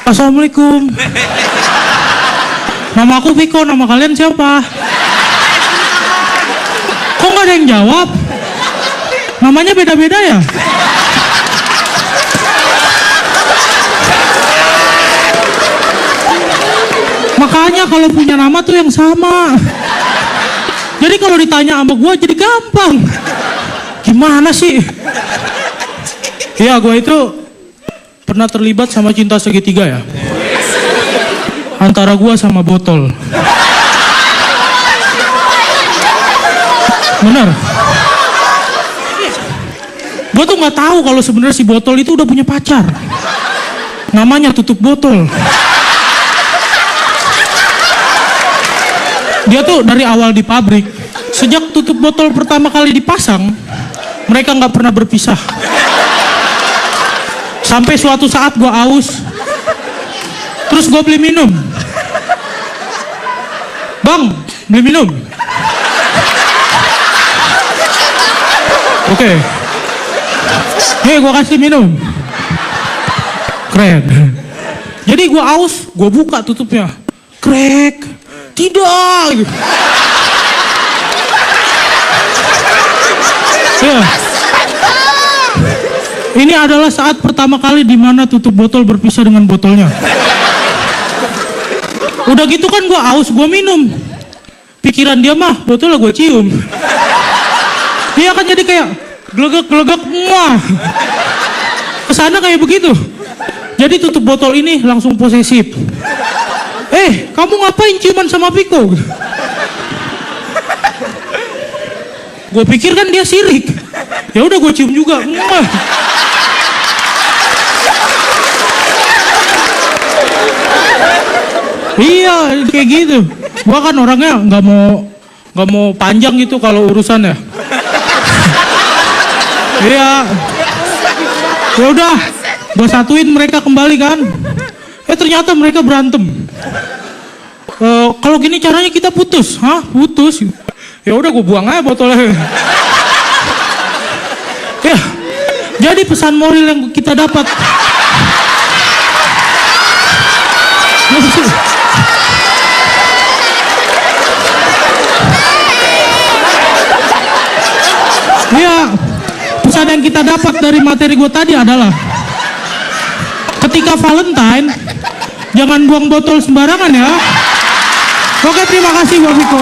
Assalamualaikum. Nama aku Viko, nama kalian siapa? Kok nggak ada yang jawab? Namanya beda-beda ya? Makanya kalau punya nama tuh yang sama. Jadi kalau ditanya sama gue jadi gampang. Gimana sih? Iya, gue itu pernah terlibat sama cinta segitiga ya. Antara gue sama botol. Bener. Gue tuh nggak tahu kalau sebenarnya si botol itu udah punya pacar. Namanya tutup botol. Dia tuh dari awal di pabrik, sejak tutup botol pertama kali dipasang, mereka nggak pernah berpisah. Sampai suatu saat gue aus, terus gue beli minum. Bang, beli minum. Oke. Hei, gue kasih minum. Keren. Jadi gue aus, gue buka tutupnya. Krek. Tidak. Ya. Ini adalah saat pertama kali di mana tutup botol berpisah dengan botolnya. Udah gitu kan gue aus, gue minum. Pikiran dia mah botolnya gue cium. Dia akan jadi kayak gelegek muah. Kesana kayak begitu. Jadi tutup botol ini langsung posesif. Kamu ngapain ciuman sama Viko? Gue pikir kan dia sirik. Ya udah gue cium juga. Iya, kayak gitu. Gue kan orangnya nggak mau panjang gitu kalau urusannya. Iya. Ya udah, gue satuin mereka kembali kan. Ternyata mereka berantem. Kalau gini caranya kita putus. Hah? Putus? Ya udah gue buang aja botolnya. Ya. Jadi pesan moral yang kita dapat. Iya. Pesan yang kita dapat dari materi gue tadi adalah ketika Valentine jangan buang botol sembarangan ya. Oke, terima kasih Mbak Viko.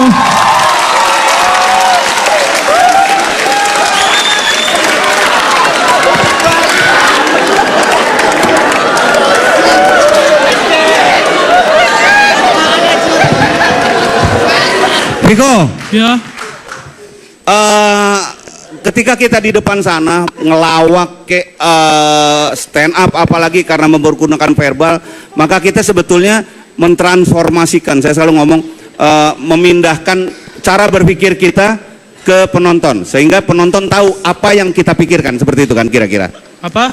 Viko. Ya. Ketika kita di depan sana ngelawak ke stand up apalagi karena mempergunakan verbal, maka kita sebetulnya mentransformasikan, saya selalu ngomong, memindahkan cara berpikir kita ke penonton sehingga penonton tahu apa yang kita pikirkan, seperti itu kan kira-kira. Apa?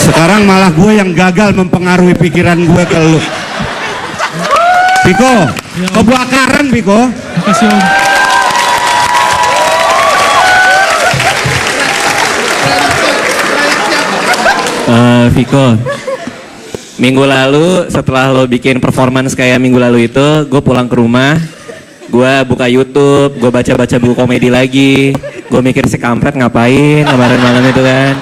Sekarang malah gue yang gagal mempengaruhi pikiran gue ke lu. Viko, ya, kebakaran Viko. Makasih Om. Viko, minggu lalu setelah lo bikin performance kayak minggu lalu itu, gue pulang ke rumah, gue buka YouTube, gue baca-baca buku komedi lagi, gue mikir si kampret ngapain kemarin malam itu kan.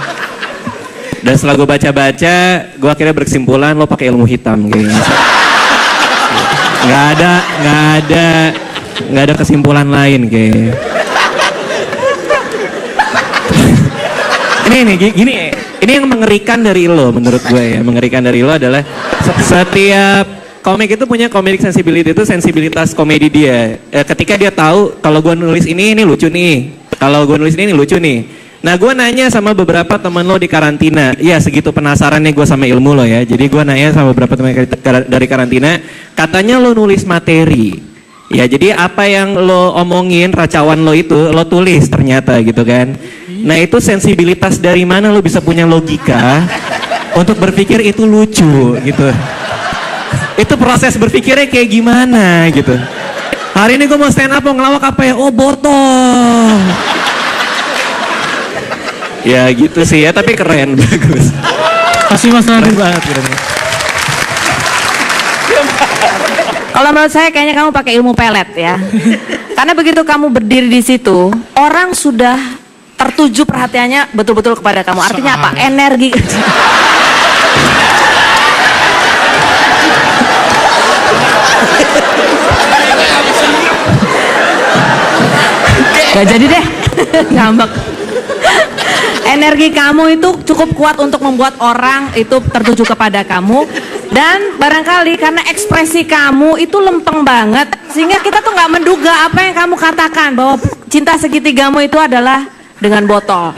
Dan setelah gue baca-baca, gue akhirnya berkesimpulan lo pakai ilmu hitam kayaknya. Nggak ada kesimpulan lain kayaknya. Ini yang mengerikan dari lo menurut gue ya. Mengerikan dari lo adalah setiap komik itu punya comedic sensibility, itu sensibilitas komedi dia. Ketika dia tahu kalau gue nulis ini lucu nih, kalau gue nulis ini lucu nih. Nah gue nanya sama beberapa temen lo di karantina, ya segitu penasarannya gue sama ilmu lo ya. Jadi gue nanya sama beberapa temen dari karantina, katanya lo nulis materi. Ya jadi apa yang lo omongin, racauan lo itu lo tulis ternyata gitu kan. Nah itu sensibilitas dari mana lo bisa punya logika untuk berpikir itu lucu gitu. Itu proses berpikirnya kayak gimana gitu. Hari ini gue mau stand up, mau ngelawak apa ya? Oh, botol. Ya gitu sih ya, tapi keren, bagus. Kasih Mas Nadiem. Keren banget, keren banget. Kalau menurut saya kayaknya kamu pakai ilmu pelet ya. Karena begitu kamu berdiri di situ, orang sudah tertuju perhatiannya betul-betul kepada kamu. Artinya apa? Energi. Gak jadi deh, ngambek. Energi kamu itu cukup kuat untuk membuat orang itu tertuju kepada kamu. Dan barangkali karena ekspresi kamu itu lempeng banget, sehingga kita tuh nggak menduga apa yang kamu katakan, bahwa cinta segitigamu itu adalah dengan botol.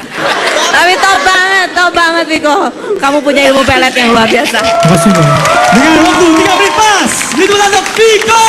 Tapi top banget Viko. Kamu punya ilmu pelet yang luar biasa. Makasih Bang. Dengan waktu 3 menit pas, itu untuk Viko.